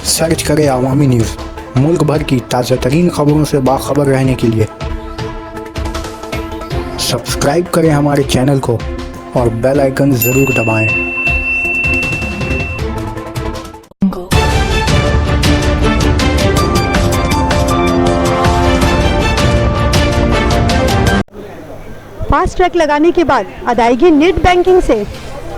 Search करें अवामी news. मुल्क भर की ताज़ा तरीन खबरों से बाखबर रहने के लिए सब्सक्राइब करें हमारे चैनल को और बेल आइकन ज़रूर दबाएं। फास्ट ट्रैक लगाने के बाद अदायगी नेट बैंकिंग से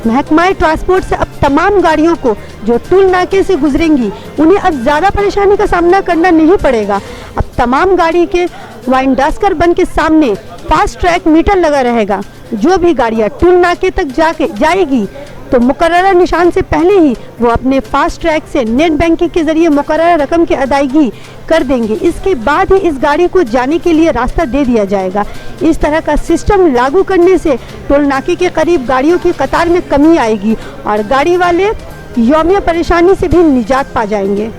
महकमा ट्रांसपोर्ट से अब तमाम गाड़ियों को जो टूल नाके से गुजरेंगी उन्हें अब ज़्यादा परेशानी का सामना करना नहीं पड़ेगा। अब तमाम गाड़ी के वाइंडास्कर बंद के सामने फास्ट ट्रैक मीटर लगा रहेगा। जो भी गाड़ियाँ टूल नाके तक जाएगी तो मुकर्ररा निशान से पहले ही वो अपने फास्ट ट्रैक से नेट बैंकिंग के जरिए मुकर्ररा रकम की अदायगी कर देंगे। इसके बाद ही इस गाड़ी को जाने के लिए रास्ता दे दिया जाएगा। इस तरह का सिस्टम लागू करने से टोल नाके के करीब गाड़ियों की कतार में कमी आएगी और गाड़ी वाले यौमिया परेशानी से भी निजात पा जाएंगे।